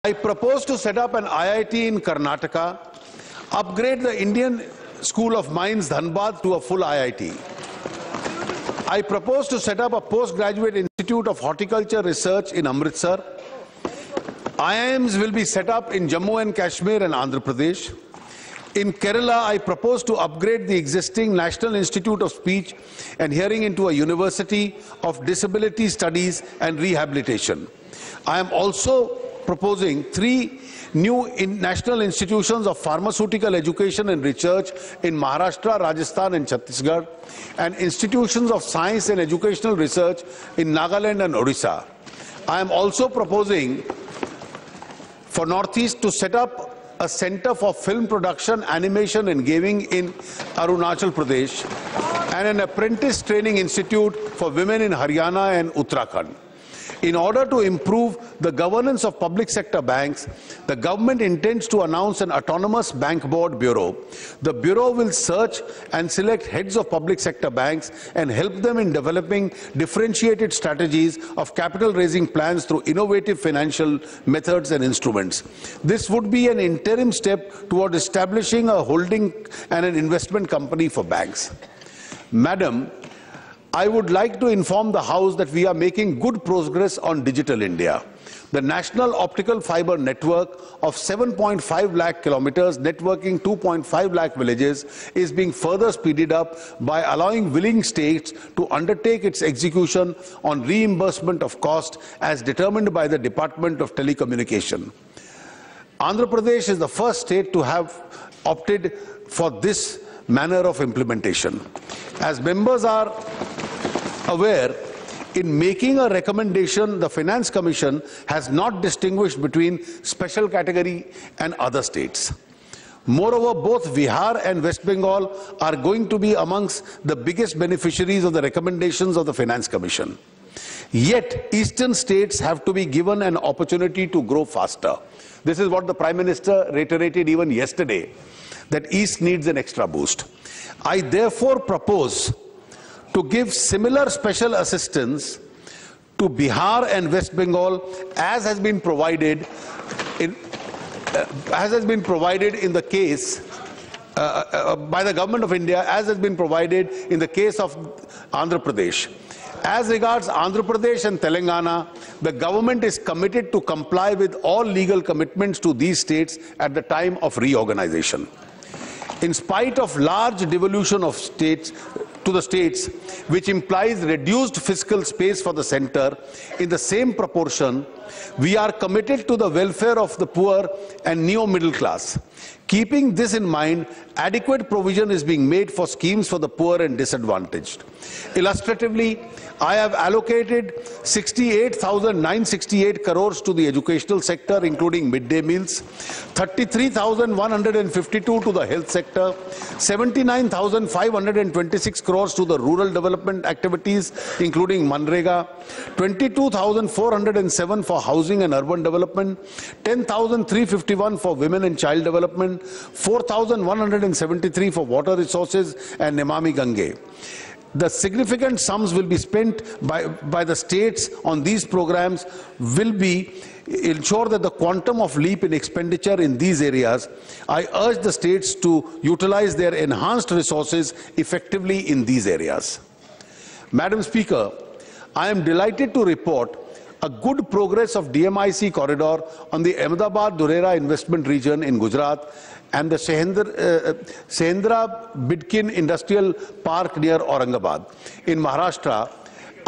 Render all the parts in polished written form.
I propose to set up an IIT in Karnataka, upgrade the Indian School of Mines Dhanbad to a full IIT. I propose to set up a postgraduate institute of horticulture research in Amritsar. IIMs will be set up in Jammu and Kashmir and Andhra Pradesh. In Kerala, I propose to upgrade the existing National Institute of Speech and Hearing into a University of Disability Studies and Rehabilitation. I am also proposing 3 new national institutions of pharmaceutical education and research in Maharashtra, Rajasthan and Chhattisgarh, and institutions of science and educational research in Nagaland and Odisha. I am also proposing for Northeast to set up a center for film production, animation and gaming in Arunachal Pradesh, and an apprentice training institute for women in Haryana and Uttarakhand. In order to improve the governance of public sector banks, the government intends to announce an autonomous bank board bureau. The bureau will search and select heads of public sector banks and help them in developing differentiated strategies of capital raising plans through innovative financial methods and instruments. This would be an interim step toward establishing a holding and an investment company for banks. Madam, I would like to inform the House that we are making good progress on Digital India. The National Optical Fiber Network of 7.5 lakh kilometers, networking 2.5 lakh villages, is being further speeded up by allowing willing states to undertake its execution on reimbursement of cost as determined by the Department of Telecommunication. Andhra Pradesh is the first state to have opted for this manner of implementation. As members are aware, in making a recommendation, the Finance Commission has not distinguished between special category and other states. Moreover, both Bihar and West Bengal are going to be amongst the biggest beneficiaries of the recommendations of the Finance Commission. Yet, eastern states have to be given an opportunity to grow faster. This is what the Prime Minister reiterated even yesterday, that East needs an extra boost. I therefore propose to give similar special assistance to Bihar and West Bengal as has been provided in the case by the Government of India, as has been provided in the case of Andhra Pradesh. As regards Andhra Pradesh and Telangana, the government is committed to comply with all legal commitments to these states at the time of reorganization. In spite of large devolution of states to the states, which implies reduced fiscal space for the centre, in the same proportion, we are committed to the welfare of the poor and neo-middle class. Keeping this in mind, adequate provision is being made for schemes for the poor and disadvantaged. Illustratively, I have allocated 68,968 crores to the educational sector, including midday meals, 33,152 to the health sector, 79,526 crores to the rural development activities, including Manrega, 22,407 for housing and urban development, 10,351 for women and child development, 4,173 for water resources and Namami Gange. The significant sums will be spent by the states on these programs will ensure that the quantum of leap in expenditure in these areas. I urge the states to utilize their enhanced resources effectively in these areas. Madam Speaker, I am delighted to report a good progress of DMIC corridor on the Ahmedabad-Dhurera investment region in Gujarat and the Sahendra Bidkin Industrial Park near Aurangabad in Maharashtra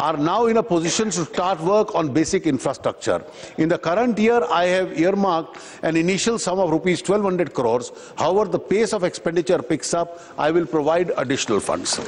are now in a position to start work on basic infrastructure. In the current year, I have earmarked an initial sum of rupees 1,200 crores. However, the pace of expenditure picks up. I will provide additional funds.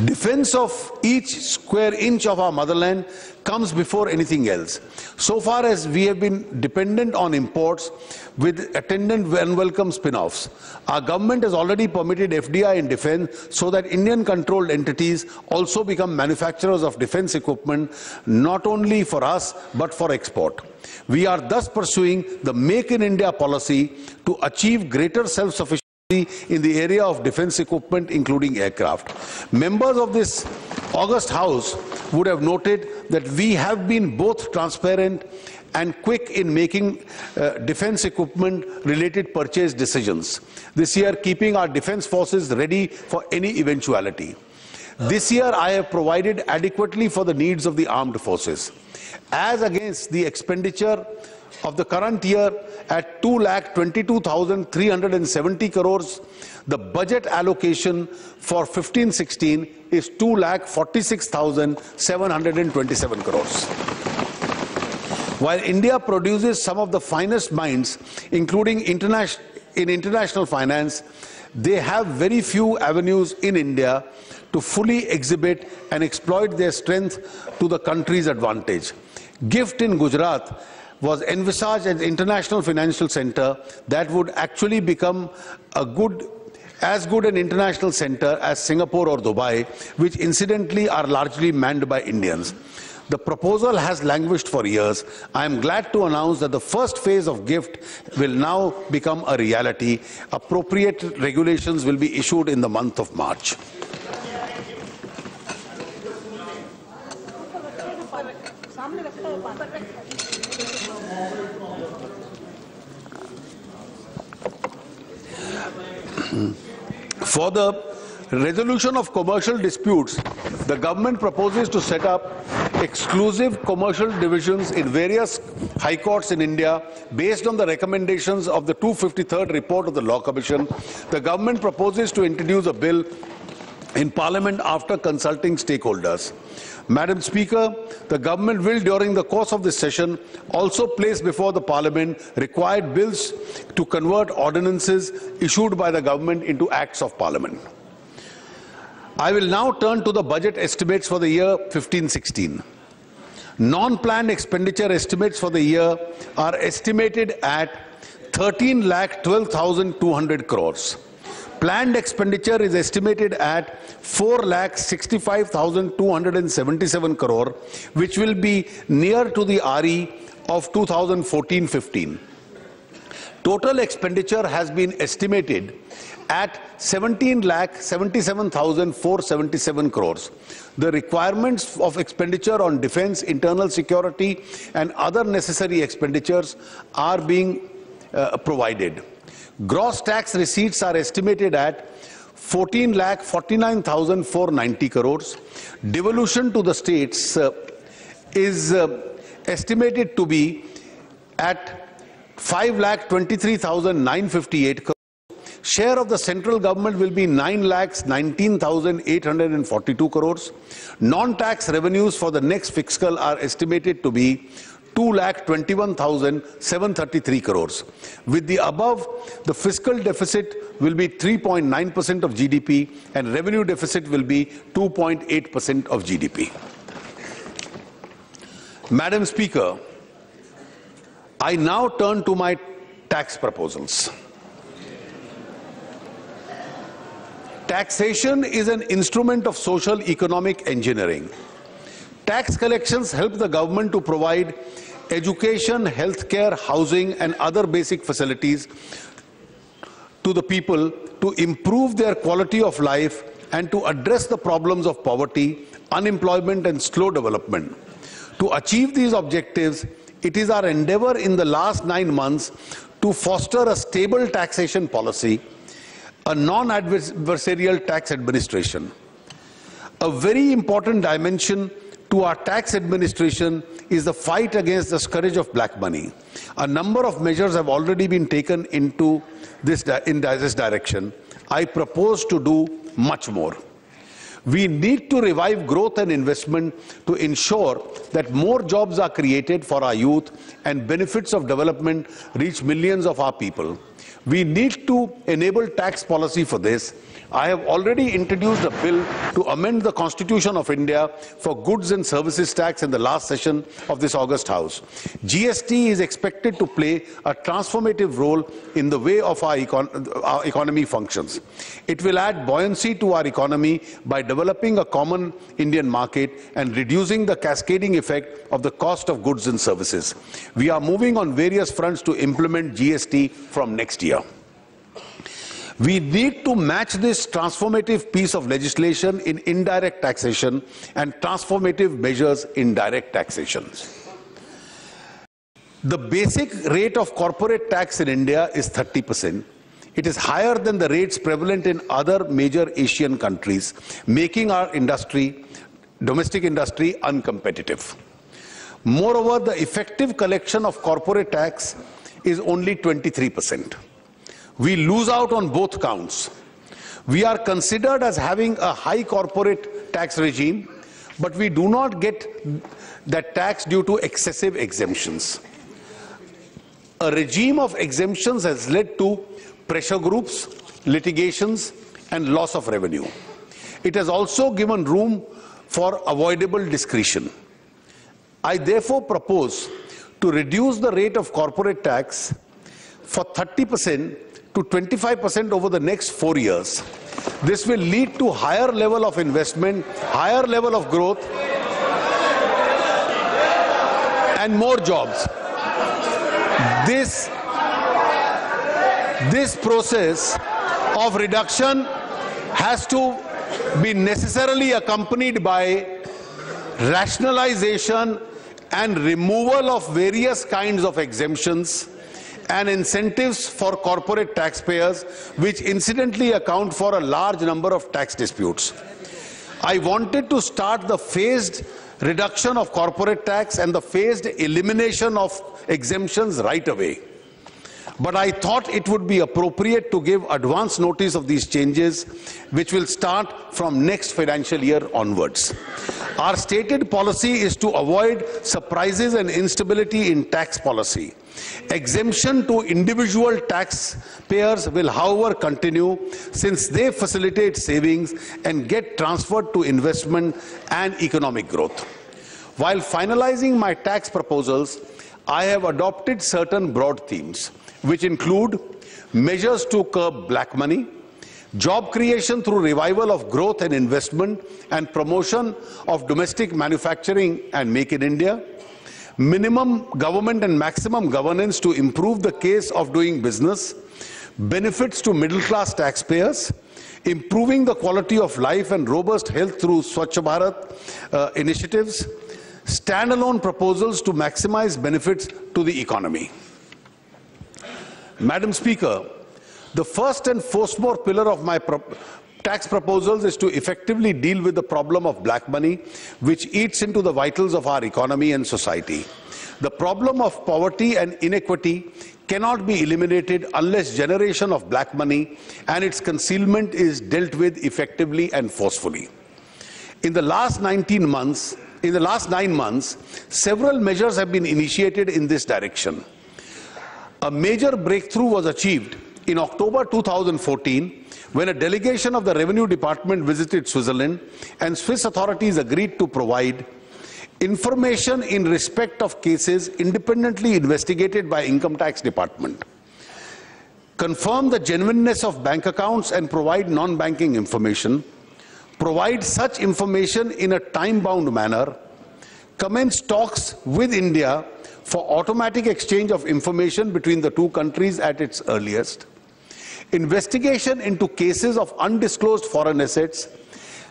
Defense of each square inch of our motherland comes before anything else. So far as we have been dependent on imports with attendant unwelcome spin-offs, our government has already permitted FDI in defense so that Indian-controlled entities also become manufacturers of defense equipment, not only for us but for export. We are thus pursuing the Make in India policy to achieve greater self-sufficiency in the area of defense equipment, including aircraft. Members of this august House would have noted that we have been both transparent and quick in making defense equipment related purchase decisions. This year, keeping our defense forces ready for any eventuality. This year, I have provided adequately for the needs of the armed forces. As against the expenditure of the current year at 2,22,370 crores, the budget allocation for 15-16 is 2,46,727 crores. While India produces some of the finest minds, including in international finance, they have very few avenues in India to fully exhibit and exploit their strength to the country's advantage. GIFT in Gujarat was envisaged as an international financial center that would actually become as good an international center as Singapore or Dubai, which incidentally are largely manned by Indians. The proposal has languished for years. I am glad to announce that the first phase of GIFT will now become a reality. Appropriate regulations will be issued in the month of March. For the resolution of commercial disputes, the government proposes to set up exclusive commercial divisions in various high courts in India based on the recommendations of the 253rd report of the Law Commission. The government proposes to introduce a bill in Parliament after consulting stakeholders. Madam Speaker, the government will, during the course of this session, also place before the Parliament required bills to convert ordinances issued by the government into acts of Parliament. I will now turn to the budget estimates for the year 15-16. Non-planned expenditure estimates for the year are estimated at 13,12,200 crores. Planned expenditure is estimated at 4,65,277 crore, which will be near to the RE of 2014-15. Total expenditure has been estimated at 17,77,477 crores. The requirements of expenditure on defense, internal security, and other necessary expenditures are being provided. Gross tax receipts are estimated at 14,49,490 crores. Devolution to the states is estimated to be at 5,23,958 crores. Share of the central government will be 9,19,842 crores. Non-tax revenues for the next fiscal are estimated to be 2,21,733 crores. With the above, the fiscal deficit will be 3.9% of GDP and revenue deficit will be 2.8% of GDP. Madam Speaker, I now turn to my tax proposals. Taxation is an instrument of social economic engineering. Tax collections help the government to provide education, healthcare, housing, and other basic facilities to the people to improve their quality of life and to address the problems of poverty, unemployment, and slow development. To achieve these objectives, it is our endeavor in the last 9 months to foster a stable taxation policy, a non-adversarial tax administration. A very important dimension to our tax administration is the fight against the scourge of black money. A number of measures have already been taken in this direction. I propose to do much more. We need to revive growth and investment to ensure that more jobs are created for our youth and benefits of development reach millions of our people. We need to enable tax policy for this. I have already introduced a bill to amend the Constitution of India for goods and services tax in the last session of this August House. GST is expected to play a transformative role in the way of our economy functions. It will add buoyancy to our economy by developing a common Indian market and reducing the cascading effect of the cost of goods and services. We are moving on various fronts to implement GST from next year. We need to match this transformative piece of legislation in indirect taxation and transformative measures in direct taxation. The basic rate of corporate tax in India is 30%. It is higher than the rates prevalent in other major Asian countries, making our domestic industry uncompetitive. Moreover, the effective collection of corporate tax is only 23%. We lose out on both counts. We are considered as having a high corporate tax regime, but we do not get that tax due to excessive exemptions. A regime of exemptions has led to pressure groups, litigations, and loss of revenue. It has also given room for avoidable discretion. I therefore propose to reduce the rate of corporate tax for 30% to 25% over the next 4 years. This will lead to higher level of investment, higher level of growth, and more jobs. This process of reduction has to be necessarily accompanied by rationalization and removal of various kinds of exemptions and incentives for corporate taxpayers, which incidentally account for a large number of tax disputes. I wanted to start the phased reduction of corporate tax and the phased elimination of exemptions right away. But I thought it would be appropriate to give advance notice of these changes, which will start from next financial year onwards. Our stated policy is to avoid surprises and instability in tax policy. Exemption to individual taxpayers will, however, continue since they facilitate savings and get transferred to investment and economic growth. While finalizing my tax proposals, I have adopted certain broad themes, which include measures to curb black money, job creation through revival of growth and investment and promotion of domestic manufacturing and Make in India, minimum government and maximum governance to improve the case of doing business, benefits to middle-class taxpayers, improving the quality of life and robust health through Swachh Bharat initiatives, standalone proposals to maximize benefits to the economy. Madam Speaker, the first and foremost pillar of my tax proposals is to effectively deal with the problem of black money, which eats into the vitals of our economy and society. The problem of poverty and inequity cannot be eliminated unless generation of black money and its concealment is dealt with effectively and forcefully. In the last 9 months, several measures have been initiated in this direction. A major breakthrough was achieved in October 2014 when a delegation of the Revenue Department visited Switzerland and Swiss authorities agreed to provide information in respect of cases independently investigated by Income Tax Department, confirm the genuineness of bank accounts and provide non-banking information, provide such information in a time-bound manner, commence talks with India for automatic exchange of information between the two countries at its earliest. Investigation into cases of undisclosed foreign assets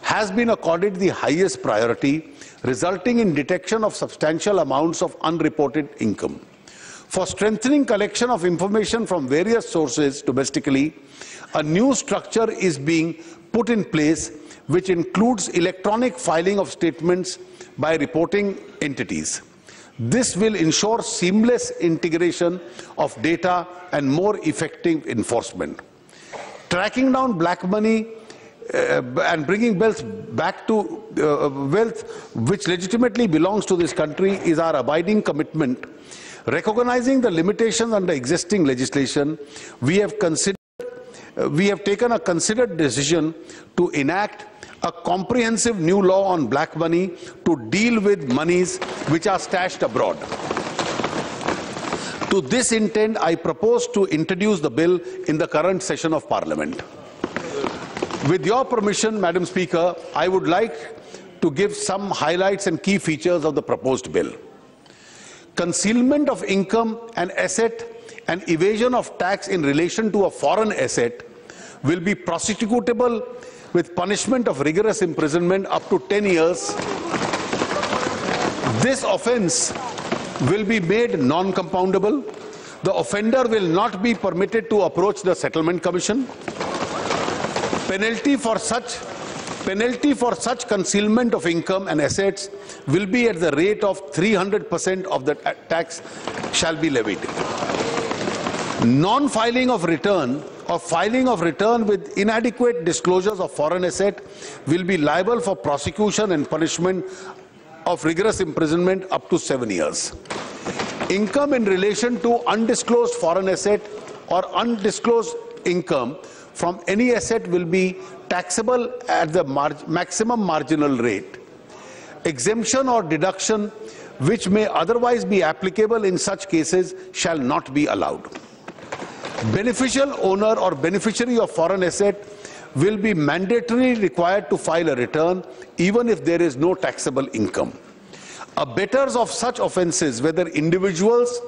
has been accorded the highest priority, resulting in detection of substantial amounts of unreported income. For strengthening collection of information from various sources domestically, a new structure is being put in place which includes electronic filing of statements by reporting entities. This will ensure seamless integration of data and more effective enforcement. Tracking down black money and bringing wealth back to wealth which legitimately belongs to this country is our abiding commitment. Recognizing the limitations under existing legislation, we have taken a considered decision to enact a comprehensive new law on black money to deal with monies which are stashed abroad. To this intent, I propose to introduce the bill in the current session of Parliament. With your permission, Madam Speaker, I would like to give some highlights and key features of the proposed bill. Concealment of income and asset and evasion of tax in relation to a foreign asset will be prosecutable with punishment of rigorous imprisonment up to 10 years. This offence will be made non-compoundable. The offender will not be permitted to approach the Settlement Commission. Penalty for such concealment of income and assets will be at the rate of 300% of the tax shall be levied. Non-filing of return or filing of return with inadequate disclosures of foreign asset will be liable for prosecution and punishment of rigorous imprisonment up to 7 years. Income in relation to undisclosed foreign asset or undisclosed income from any asset will be taxable at the maximum marginal rate. Exemption or deduction which may otherwise be applicable in such cases shall not be allowed. Beneficial owner or beneficiary of foreign asset will be mandatorily required to file a return even if there is no taxable income. Abettors of such offences, whether individuals,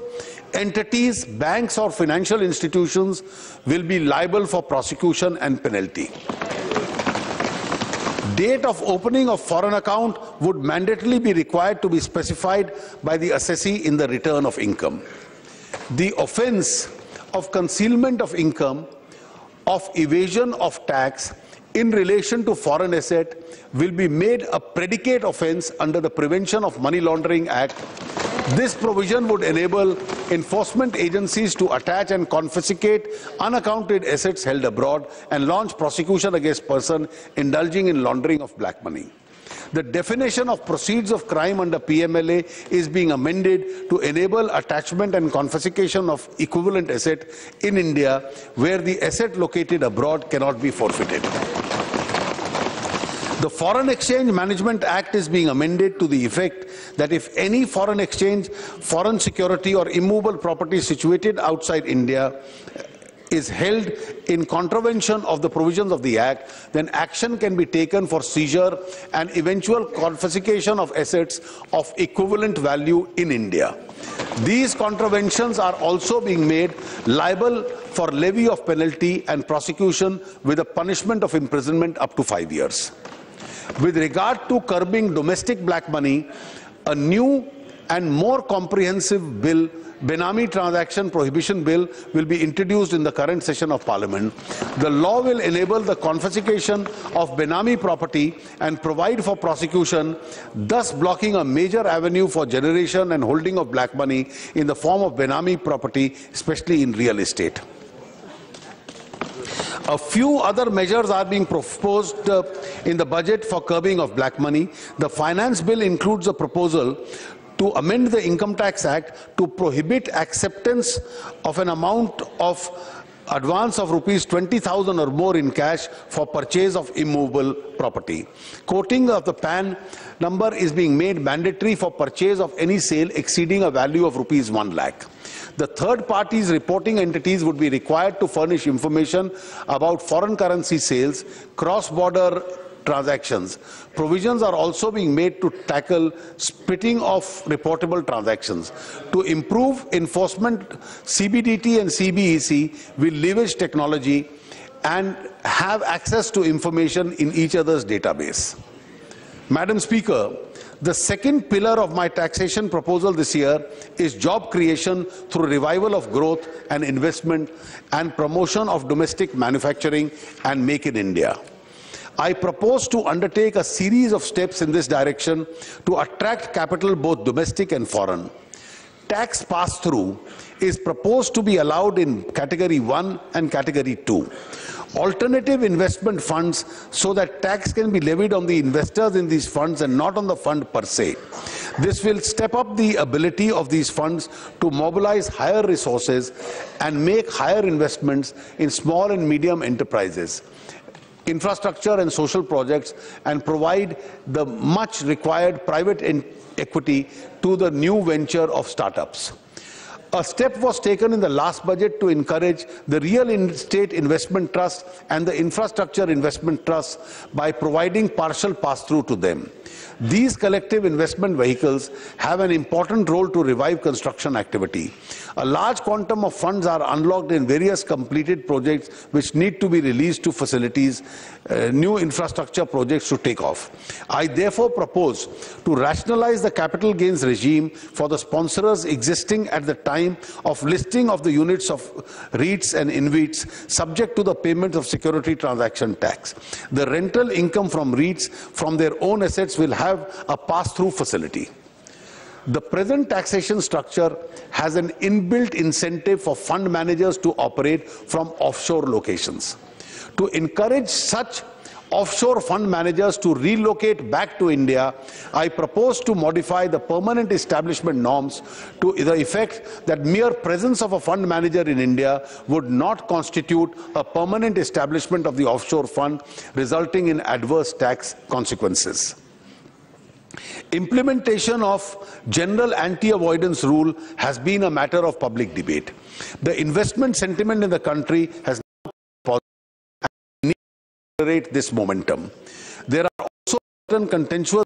entities, banks or financial institutions, will be liable for prosecution and penalty. Date of opening of foreign account would mandatorily be required to be specified by the assessee in the return of income. The offence of concealment of income, of evasion of tax in relation to foreign asset will be made a predicate offence under the Prevention of Money Laundering Act. This provision would enable enforcement agencies to attach and confiscate unaccounted assets held abroad and launch prosecution against persons indulging in laundering of black money. The definition of proceeds of crime under PMLA is being amended to enable attachment and confiscation of equivalent asset in India where the asset located abroad cannot be forfeited. The Foreign Exchange Management Act is being amended to the effect that if any foreign exchange, foreign security or immovable property situated outside India is held in contravention of the provisions of the Act, then action can be taken for seizure and eventual confiscation of assets of equivalent value in India. These contraventions are also being made liable for levy of penalty and prosecution with a punishment of imprisonment up to 5 years. With regard to curbing domestic black money, a new and more comprehensive bill, Benami Transaction Prohibition Bill, will be introduced in the current session of Parliament. The law will enable the confiscation of Benami property and provide for prosecution, thus blocking a major avenue for generation and holding of black money in the form of Benami property, especially in real estate. A few other measures are being proposed in the budget for curbing of black money. The Finance Bill includes a proposal to amend the Income Tax Act to prohibit acceptance of an amount of advance of rupees 20,000 or more in cash for purchase of immovable property. Quoting of the PAN number is being made mandatory for purchase of any sale exceeding a value of rupees 1 lakh. The third parties reporting entities would be required to furnish information about foreign currency sales, cross-border transactions. Provisions are also being made to tackle splitting of reportable transactions. To improve enforcement, CBDT and CBEC will leverage technology and have access to information in each other's database. Madam Speaker, the second pillar of my taxation proposal this year is job creation through revival of growth and investment and promotion of domestic manufacturing and Make in India. I propose to undertake a series of steps in this direction to attract capital both domestic and foreign. Tax pass-through is proposed to be allowed in Category 1 and Category 2. Alternative investment funds so that tax can be levied on the investors in these funds and not on the fund per se. This will step up the ability of these funds to mobilize higher resources and make higher investments in small and medium enterprises, infrastructure and social projects, and provide the much required private equity to the new venture of startups. A step was taken in the last budget to encourage the real estate investment trust and the infrastructure investment trust by providing partial pass-through to them. These collective investment vehicles have an important role to revive construction activity. A large quantum of funds are unlocked in various completed projects which need to be released to facilities new infrastructure projects to take off. I therefore propose to rationalize the capital gains regime for the sponsors existing at the time of listing of the units of REITs and InvITs subject to the payment of security transaction tax. The rental income from REITs from their own assets will have a pass-through facility. The present taxation structure has an inbuilt incentive for fund managers to operate from offshore locations. To encourage such offshore fund managers to relocate back to India, I propose to modify the permanent establishment norms to the effect that mere presence of a fund manager in India would not constitute a permanent establishment of the offshore fund, resulting in adverse tax consequences. Implementation of general anti-avoidance rule has been a matter of public debate. The investment sentiment in the country has now positive and needs to accelerate this momentum. There are also certain contentious